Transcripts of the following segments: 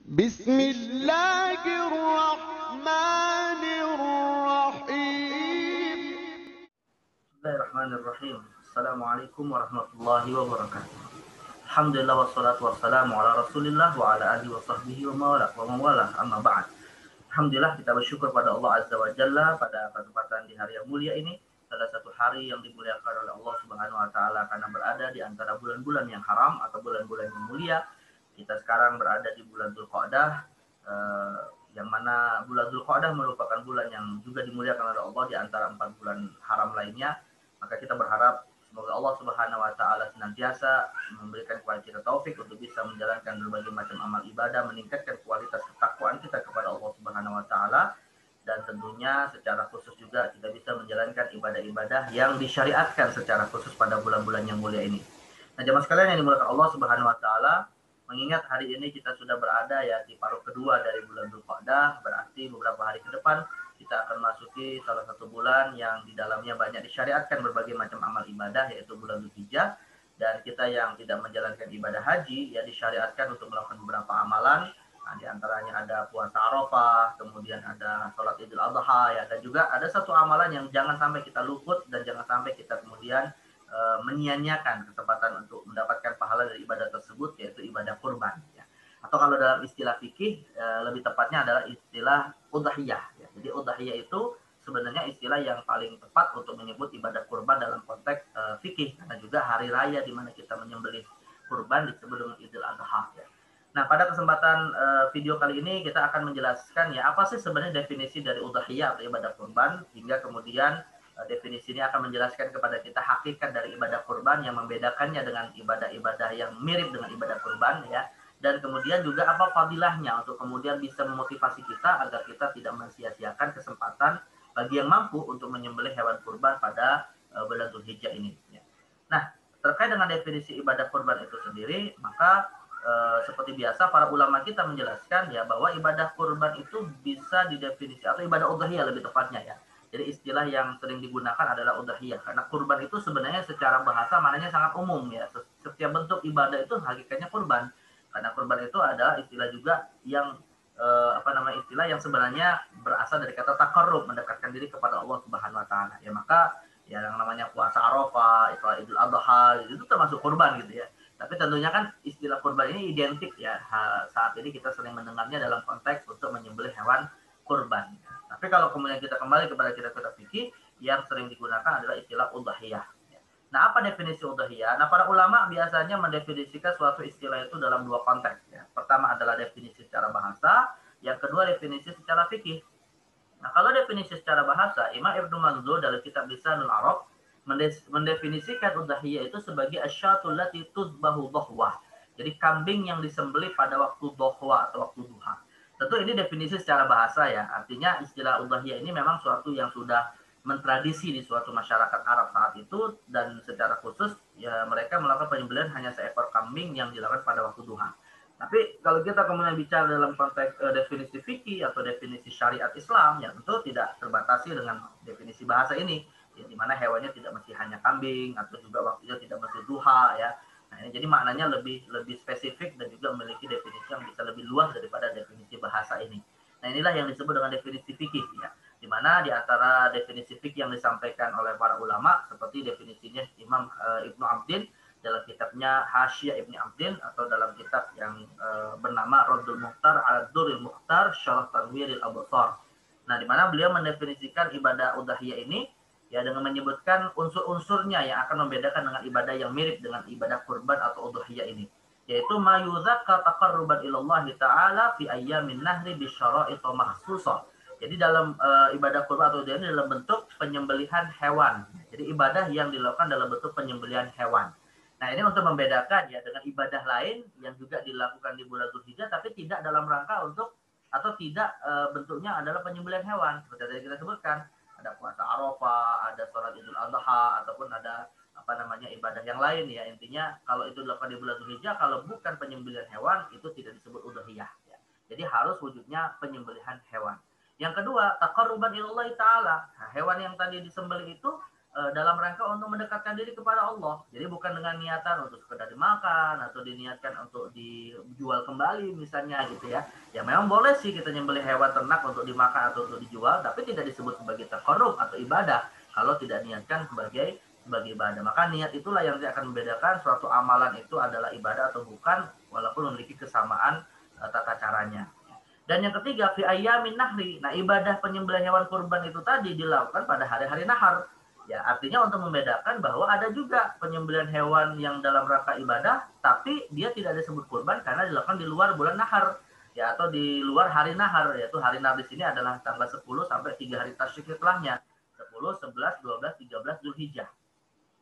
بسم الله الرحمن الرحيم. Bismillahirrahmanirrahim. Assalamualaikum warahmatullahi wabarakatuh. Alhamdulillah wassalatu wassalamu ala Rasulillah wa ala alihi wa sahbihi wa mawala amma ba'd. Alhamdulillah kita bersyukur pada Allah Azza wa Jalla pada kesempatan di hari yang mulia ini, salah satu hari yang dimuliakan oleh Allah Subhanahu wa taala karena berada di antara bulan-bulan yang haram atau bulan-bulan yang mulia. Kita sekarang berada di bulan Dzulqa'dah, yang mana bulan Dzulqa'dah merupakan bulan yang juga dimuliakan oleh Allah di antara 4 bulan haram lainnya. Maka kita berharap semoga Allah Subhanahu wa taala senantiasa memberikan kepada kita taufik untuk bisa menjalankan berbagai macam amal ibadah, meningkatkan kualitas ketakwaan kita kepada Allah Subhanahu wa taala, dan tentunya secara khusus juga kita bisa menjalankan ibadah-ibadah yang disyariatkan secara khusus pada bulan-bulan yang mulia ini. Nah, jemaah sekalian yang dimuliakan Allah Subhanahu wa taala, mengingat hari ini kita sudah berada ya di paruh kedua dari bulan Dzulqa'dah, berarti beberapa hari ke depan kita akan masuki salah satu bulan yang di dalamnya banyak disyariatkan berbagai macam amal ibadah, yaitu bulan Dzulhijjah. Dan kita yang tidak menjalankan ibadah haji ya disyariatkan untuk melakukan beberapa amalan. Nah, di antaranya ada puasa Arafah, kemudian ada sholat Idul Adha ya, dan juga ada satu amalan yang jangan sampai kita luput dan jangan sampai kita kemudian menyia-nyiakan kesempatan untuk mendapatkan pahala dari ibadah tersebut, yaitu ibadah kurban ya. Atau kalau dalam istilah fikih lebih tepatnya adalah istilah udhiyah ya. Jadi udhiyah itu sebenarnya istilah yang paling tepat untuk menyebut ibadah kurban dalam konteks fikih, karena juga hari raya di mana kita menyembelih kurban disebut dengan Idul Adha ya. Nah, pada kesempatan video kali ini kita akan menjelaskan ya apa sih sebenarnya definisi dari udhiyah atau ibadah kurban, hingga kemudian definisi ini akan menjelaskan kepada kita hakikat dari ibadah kurban yang membedakannya dengan ibadah-ibadah yang mirip dengan ibadah kurban ya, dan kemudian juga apa fadilahnya untuk kemudian bisa memotivasi kita agar kita tidak mensia-siakan kesempatan bagi yang mampu untuk menyembelih hewan kurban pada bulan Dzulhijjah ini ya. Nah, terkait dengan definisi ibadah kurban itu sendiri, maka seperti biasa para ulama kita menjelaskan ya bahwa ibadah kurban itu bisa didefinisi, atau ibadah udhiyah lebih tepatnya ya. Jadi istilah yang sering digunakan adalah udhiyah, karena kurban itu sebenarnya secara bahasa maknanya sangat umum ya. Setiap bentuk ibadah itu hakikatnya kurban. Karena kurban itu adalah istilah juga yang istilah yang sebenarnya berasal dari kata taqarrub, mendekatkan diri kepada Allah Subhanahu wa taala. Ya maka ya yang namanya puasa Arafah, Idul Adha itu termasuk kurban gitu ya. Tapi tentunya kan istilah kurban ini identik ya. Saat ini kita sering mendengarnya dalam konteks untuk menyembelih hewan kurban. Tapi kalau kemudian kita kembali kepada kitab-kitab fikih, yang sering digunakan adalah istilah udhiyah. Nah, apa definisi udhiyah? Nah, para ulama biasanya mendefinisikan suatu istilah itu dalam dua konteks. Ya. Pertama adalah definisi secara bahasa, yang kedua definisi secara fikih. Nah, kalau definisi secara bahasa, Imam Ibnu Manzur dalam kitab Lisanul Arab mendefinisikan udhiyah itu sebagai asyatul lati tuzbahu dhuhwah. Jadi kambing yang disembelih pada waktu dhuhwa atau waktu duha. Tentu ini definisi secara bahasa ya. Artinya istilah udhiyah ini memang suatu yang sudah mentradisi di suatu masyarakat Arab saat itu, dan secara khusus ya mereka melakukan penyembelihan hanya seekor kambing yang dilakukan pada waktu duha. Tapi kalau kita kemudian bicara dalam konteks definisi fikih atau definisi syariat Islam, ya tentu tidak terbatasi dengan definisi bahasa ini, ya, di mana hewannya tidak mesti hanya kambing atau juga waktunya tidak mesti duha ya. Nah, ini jadi maknanya lebih spesifik dan juga memiliki definisi yang bisa lebih luas daripada definisi bahasa ini. Nah, inilah yang disebut dengan definisi fikih ya. Di mana di antara definisi fikih yang disampaikan oleh para ulama seperti definisinya Imam Ibnu Abdin dalam kitabnya Hasyiah Ibnu Abdin, atau dalam kitab yang bernama Raddul Mukhtar ala Durril Mukhtar Syarah Tanwiril Absar. Nah, di mana beliau mendefinisikan ibadah udhiyah ini ya dengan menyebutkan unsur-unsurnya yang akan membedakan dengan ibadah yang mirip dengan ibadah kurban atau udhiyah ini, yaitu ma yuzakka taqarruban ilallah taala fi ayyamin nahri bi syara'it makhsusah. Jadi dalam ibadah kurban atau udhiyah ini dalam bentuk penyembelihan hewan. Jadi ibadah yang dilakukan dalam bentuk penyembelihan hewan. Nah, ini untuk membedakan ya dengan ibadah lain yang juga dilakukan di bulan Dzulhijjah tapi tidak dalam rangka untuk, atau tidak bentuknya adalah penyembelihan hewan. Seperti tadi kita sebutkan, ada puasa Arafah, ada sholat Idul Adha, ataupun ada ibadah yang lain ya. Intinya kalau itu dilakukan di bulan Dzulhijjah, kalau bukan penyembelihan hewan itu tidak disebut udhiyah ya. Jadi harus wujudnya penyembelihan hewan. Yang kedua, taqarruban ilallah taala. Nah, hewan yang tadi disembelih itu dalam rangka untuk mendekatkan diri kepada Allah. Jadi bukan dengan niatan untuk sekedar dimakan atau diniatkan untuk dijual kembali misalnya gitu ya. Ya memang boleh sih kita nyembelih hewan ternak untuk dimakan atau untuk dijual, tapi tidak disebut sebagai taqarrub atau ibadah kalau tidak niatkan sebagai ibadah. Maka niat itulah yang akan membedakan suatu amalan itu adalah ibadah atau bukan, walaupun memiliki kesamaan tata caranya. Dan yang ketiga, fi ayyamin nahri. Nah, ibadah penyembelihan hewan kurban itu tadi dilakukan pada hari-hari nahar. Ya, artinya untuk membedakan bahwa ada juga penyembelihan hewan yang dalam rangka ibadah, tapi dia tidak disebut kurban karena dilakukan di luar bulan nahar. Ya, atau di luar hari nahar, yaitu hari nahar di sini adalah tanggal 10 sampai 3 hari tasyrik setelahnya. 10, 11, 12, 13 Zulhijjah.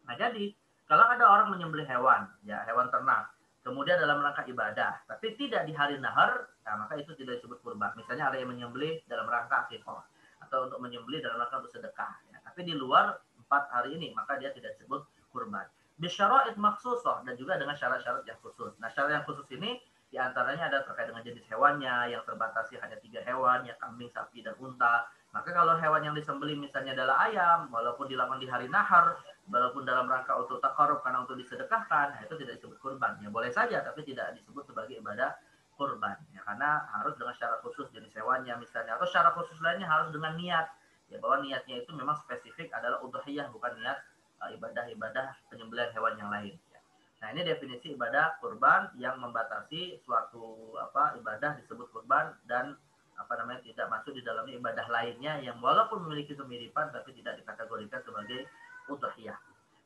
Nah, jadi kalau ada orang menyembelih hewan, ya hewan ternak, kemudian dalam rangka ibadah, tapi tidak di hari nahar, nah maka itu tidak disebut kurban. Misalnya ada yang menyembelih dalam rangka akikah atau untuk menyembelih dalam rangka untuk sedekah, ya. Tapi di luar 4 hari ini, maka dia tidak disebut kurban. Bisyara'id maksusah, dan juga dengan syarat-syarat yang khusus. Nah, syarat yang khusus ini diantaranya ada terkait dengan jenis hewannya, yang terbatasi hanya 3 hewan, ya kambing, sapi, dan unta. Maka kalau hewan yang disembelih misalnya adalah ayam, walaupun dilakukan di hari nahar, walaupun dalam rangka untuk taqarrub karena untuk disedekahkan, nah itu tidak disebut kurban. Ya boleh saja, tapi tidak disebut sebagai ibadah kurban. Ya, karena harus dengan syarat khusus jenis hewannya misalnya, atau syarat khusus lainnya harus dengan niat. Ya bahwa niatnya itu memang spesifik adalah udhiyah, bukan niat ibadah-ibadah penyembelihan hewan yang lain. Ya. Nah ini definisi ibadah kurban yang membatasi suatu ibadah disebut kurban dan tidak masuk di dalamnya ibadah lainnya yang walaupun memiliki kemiripan tapi tidak dikategorikan sebagai udhiyah.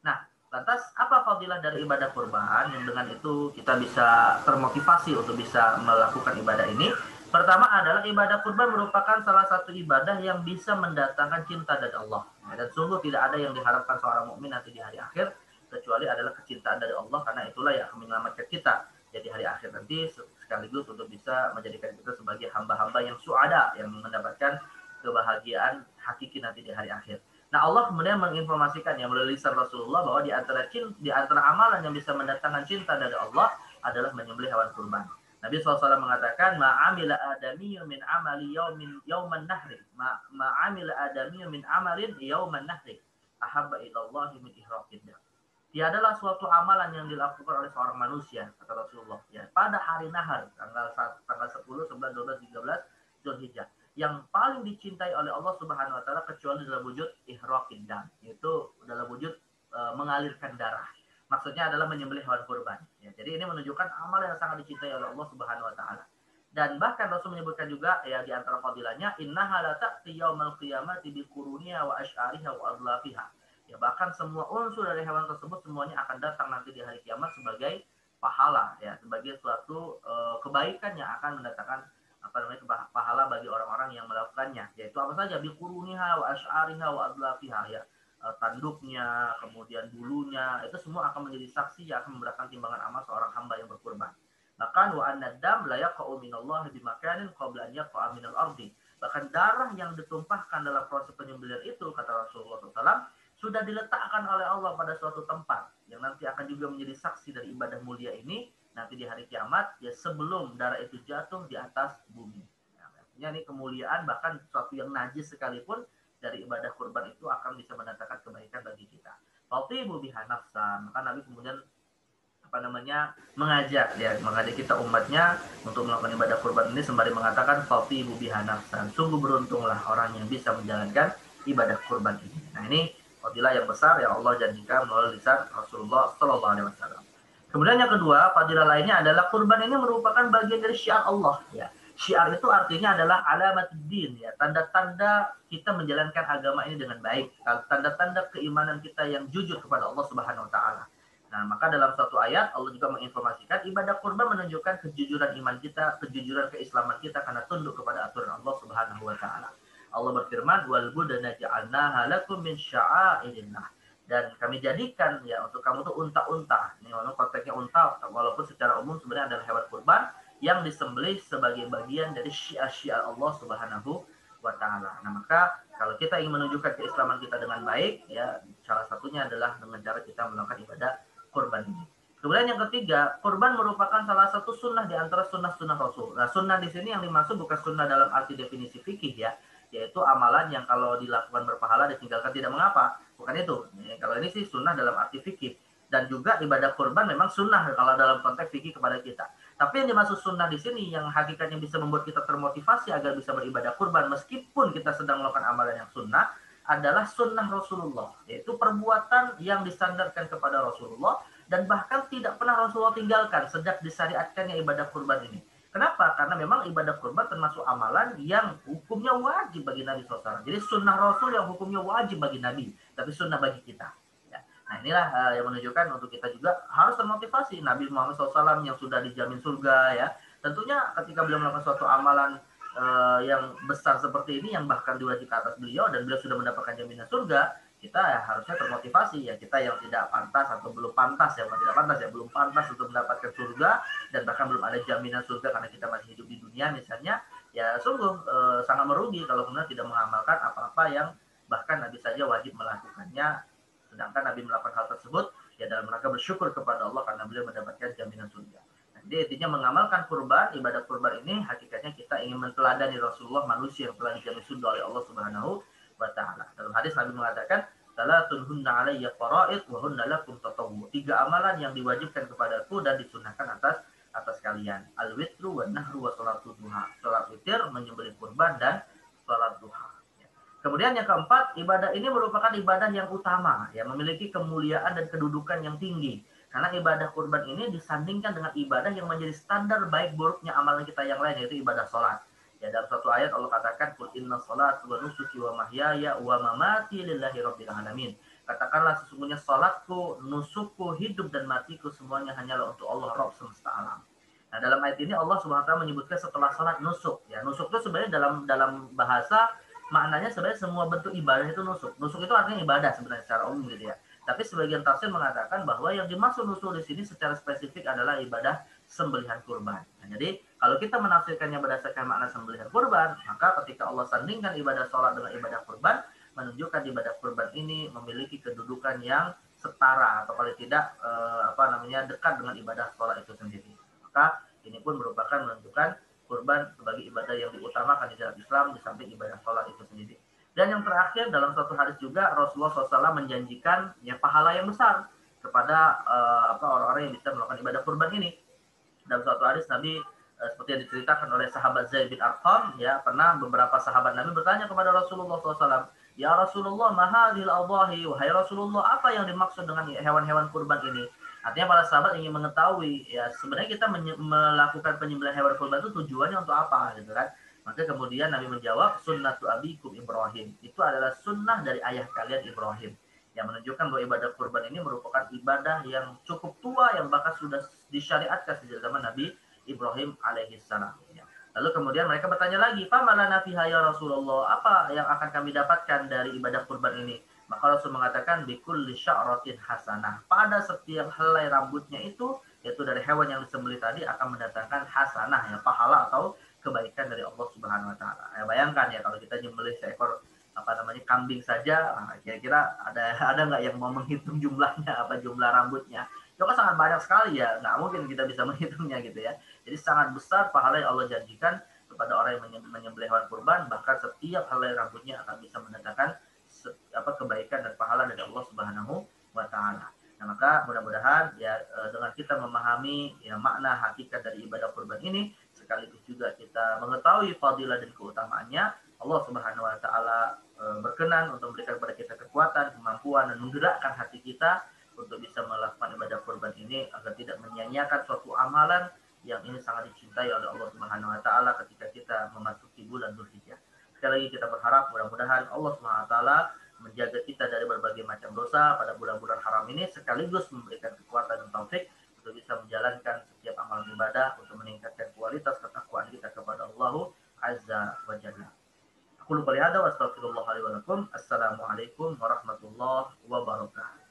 Nah, lantas apa fadilah dari ibadah kurban yang dengan itu kita bisa termotivasi untuk bisa melakukan ibadah ini? Pertama adalah ibadah kurban merupakan salah satu ibadah yang bisa mendatangkan cinta dari Allah. Dan sungguh tidak ada yang diharapkan seorang mukmin nanti di hari akhir kecuali adalah kecintaan dari Allah, karena itulah yang akan menyelamatkan kita. Jadi hari akhir nanti sekaligus untuk bisa menjadikan kita sebagai hamba-hamba yang suada, yang mendapatkan kebahagiaan hakiki nanti di hari akhir. Nah Allah kemudian menginformasikan yang melalui lisan Rasulullah bahwa di antara amalan yang bisa mendatangkan cinta dari Allah adalah menyembelih hewan kurban. Nabi SAW mengatakan, ma'amila adamiyyu min amali yauman nahri, ma'amila adamiyyu min amalin yauman nahri, ahabba ilallahi min ihraqid dam. Tiadalah suatu amalan yang dilakukan oleh seorang manusia, kata Rasulullah, ya, pada hari nahar, tanggal 10, 11, 12, 13 Zulhijjah, yang paling dicintai oleh Allah Subhanahu wa taala kecuali dalam wujud ihraqid dam, yaitu dalam wujud mengalirkan darah. Maksudnya adalah menyembelih hewan kurban. Ya, jadi ini menunjukkan amal yang sangat dicintai oleh Allah Subhanahu wa taala. Dan bahkan Rasul menyebutkan juga ya di antara fadilahnya, innaha la ta'ti yaumal qiyamati bi quruniha wa asy'ariha wa adlafiha. Ya bahkan semua unsur dari hewan tersebut semuanya akan datang nanti di hari kiamat sebagai pahala, ya, sebagai suatu kebaikan yang akan mendatangkan pahala bagi orang-orang yang melakukannya, yaitu apa saja, biquruniha wa asy'ariha wa adlafiha, ya, tanduknya, kemudian bulunya, itu semua akan menjadi saksi yang akan memberatkan timbangan amal seorang hamba yang berkurban. Bahkan wa annad-dam la yaqa'u minallahi bimakanin qabla an yaqa'a minal ardi. Bahkan darah yang ditumpahkan dalam proses penyembelihan itu, kata Rasulullah SAW, sudah diletakkan oleh Allah pada suatu tempat yang nanti akan juga menjadi saksi dari ibadah mulia ini nanti di hari kiamat, ya, sebelum darah itu jatuh di atas bumi. Nah, artinya ini kemuliaan, bahkan sesuatu yang najis sekalipun dari ibadah kurban itu akan bisa mendatangkan kebaikan bagi kita. Fatibu biha nafsan. Maka Nabi kemudian mengajak kita umatnya untuk melakukan ibadah kurban ini sembari mengatakan fatibu biha nafsan. Sungguh beruntunglah orang yang bisa menjalankan ibadah kurban ini. Nah ini fadilah yang besar yang Allah janjikan melalui lisan Rasulullah Sallallahu Alaihi Wasallam. Kemudian yang kedua, fadilah lainnya adalah kurban ini merupakan bagian dari syiar Allah. Ya, syiar itu artinya adalah alamat din, ya, tanda-tanda kita menjalankan agama ini dengan baik, tanda-tanda keimanan kita yang jujur kepada Allah Subhanahu Wa Taala. Nah, maka dalam suatu ayat Allah juga menginformasikan ibadah kurban menunjukkan kejujuran iman kita, kejujuran keislaman kita karena tunduk kepada aturan Allah Subhanahu Wa Taala. Allah berfirman, wal budana ja'alnaha lakum min sya'airillah. Dan kami jadikan ya untuk kamu tuh unta-unta. Ini konteksnya unta, walaupun secara umum sebenarnya adalah hewan kurban yang disembelih sebagai bagian dari syiar-syiar Allah Subhanahu wa taala. Nah, maka kalau kita ingin menunjukkan keislaman kita dengan baik, ya salah satunya adalah dengan cara kita melakukan ibadah kurban ini. Kemudian yang ketiga, kurban merupakan salah satu sunnah di antara sunnah-sunnah Rasul. Nah, sunnah di sini yang dimaksud bukan sunnah dalam arti definisi fikih, ya, yaitu amalan yang kalau dilakukan berpahala ditinggalkan tidak mengapa, Bukan itu. Kalau ini sih sunnah dalam arti fikih. Dan juga ibadah kurban memang sunnah kalau dalam konteks fikih kepada kita. Tapi yang dimaksud sunnah di sini yang hakikatnya bisa membuat kita termotivasi agar bisa beribadah kurban meskipun kita sedang melakukan amalan yang sunnah adalah sunnah Rasulullah, yaitu perbuatan yang disandarkan kepada Rasulullah dan bahkan tidak pernah Rasulullah tinggalkan sejak disyariatkannya ibadah kurban ini. Kenapa? Karena memang ibadah kurban termasuk amalan yang hukumnya wajib bagi Nabi SAW. Jadi sunnah Rasul yang hukumnya wajib bagi Nabi, tapi sunnah bagi kita. Nah inilah yang menunjukkan untuk kita juga harus termotivasi. Nabi Muhammad SAW yang sudah dijamin surga ya. Tentunya ketika beliau melakukan suatu amalan yang besar seperti ini yang bahkan diwajibkan atas beliau dan beliau sudah mendapatkan jaminan surga, kita ya harusnya termotivasi ya. Kita yang tidak pantas atau belum pantas ya, bukan tidak pantas ya, belum pantas untuk mendapatkan surga dan bahkan belum ada jaminan surga karena kita masih hidup di dunia misalnya, ya sungguh sangat merugi kalau kemudian tidak mengamalkan apa-apa yang bahkan Nabi saja wajib melakukannya. Sedangkan Nabi melakukan hal tersebut ya dalam rangka bersyukur kepada Allah karena beliau mendapatkan jaminan surga. Nah, jadi intinya mengamalkan kurban, ibadah kurban ini hakikatnya kita ingin menteladani Rasulullah, manusia yang telah dijamin surga oleh Allah Subhanahu wa taala. Dalam hadis Nabi mengatakan, "Salatun hunna alayya fara'id wa hunna lakum tatawwu." 3 amalan yang diwajibkan kepadaku dan disunahkan atas kalian. Al-witru wan nahru wa salatul duha. Salat witir, menyembelih kurban dan salat duha. Kemudian yang keempat, ibadah ini merupakan ibadah yang utama, yang memiliki kemuliaan dan kedudukan yang tinggi. Karena ibadah kurban ini disandingkan dengan ibadah yang menjadi standar baik buruknya amalan kita yang lain, yaitu ibadah sholat. Ya dalam satu ayat Allah katakan, "Qul inna sholat wa nusuki wa mahyaya wa mamati lillahi rabbil alamin." Katakanlah sesungguhnya sholatku, nusukku, hidup dan matiku semuanya hanyalah untuk Allah Rabb semesta alam. Nah dalam ayat ini Allah Subhanahu wa taala menyebutkan setelah sholat nusuk. Ya nusuk itu sebenarnya dalam bahasa maknanya sebenarnya semua bentuk ibadah itu nusuk. Nusuk itu artinya ibadah sebenarnya secara umum gitu ya. Tapi sebagian tafsir mengatakan bahwa yang dimaksud nusuk di sini secara spesifik adalah ibadah sembelihan kurban. Nah, jadi kalau kita menafsirkannya berdasarkan makna sembelihan kurban, maka ketika Allah sandingkan ibadah sholat dengan ibadah kurban, menunjukkan ibadah kurban ini memiliki kedudukan yang setara atau paling tidak dekat dengan ibadah sholat itu sendiri. Maka ini pun merupakan menunjukkan kurban sebagai ibadah yang diutamakan di dalam Islam di samping ibadah sholat itu sendiri. Dan yang terakhir dalam suatu hadis juga Rasulullah SAW menjanjikan ya pahala yang besar kepada orang-orang yang bisa melakukan ibadah kurban ini. Dalam suatu hadis Nabi seperti yang diceritakan oleh sahabat Zaid bin Arqam, ya pernah beberapa sahabat Nabi bertanya kepada Rasulullah SAW, "Ya Rasulullah, ma hadhil adhahi?" Wahai Rasulullah, apa yang dimaksud dengan hewan-hewan kurban ini? Artinya para sahabat ingin mengetahui ya sebenarnya kita melakukan penyembelihan hewan kurban itu tujuannya untuk apa gitu kan. Maka kemudian Nabi menjawab, "Sunnatu abikum Ibrahim." Itu adalah sunnah dari ayah kalian Ibrahim. Yang menunjukkan bahwa ibadah kurban ini merupakan ibadah yang cukup tua yang bahkan sudah disyariatkan sejak zaman Nabi Ibrahim alaihissalam. Ya. Lalu kemudian mereka bertanya lagi, "Fama lana fiha ya Rasulullah?" Apa yang akan kami dapatkan dari ibadah kurban ini? Maka Rasul mengatakan, "Bikulli sya'ratin hasanah." Pada setiap helai rambutnya itu, yaitu dari hewan yang disembelih tadi akan mendatangkan hasanah, ya pahala atau kebaikan dari Allah Subhanahu wa taala. Ya, bayangkan ya kalau kita nyembelih seekor kambing saja, kira-kira ada nggak yang mau menghitung jumlahnya, jumlah rambutnya? Itu kan sangat banyak sekali ya, nggak mungkin kita bisa menghitungnya gitu ya. Jadi sangat besar pahala yang Allah janjikan kepada orang yang menyembelih hewan kurban, bahkan setiap helai rambutnya akan bisa mendatangkan kebaikan dan pahala dari Allah Subhanahu wa taala. Nah, maka mudah-mudahan ya dengan kita memahami ya makna hakikat dari ibadah kurban ini sekaligus juga kita mengetahui fadilah dan keutamaannya, Allah Subhanahu wa taala berkenan untuk memberikan kepada kita kekuatan, kemampuan dan menggerakkan hati kita untuk bisa melakukan ibadah kurban ini agar tidak menyia-nyiakan suatu amalan yang ini sangat dicintai oleh Allah Subhanahu wa taala ketika kita memasuki bulan Dzulhijjah. Sekali lagi kita berharap mudah-mudahan Allah SWT menjaga kita dari berbagai macam dosa pada bulan-bulan haram ini sekaligus memberikan kekuatan dan taufik untuk bisa menjalankan setiap amalan ibadah untuk meningkatkan kualitas ketakwaan kita kepada Allah Azza wa Jalla. Aku lupa lihada wa astagfirullah li wa lakum. Assalamualaikum warahmatullahi wabarakatuh.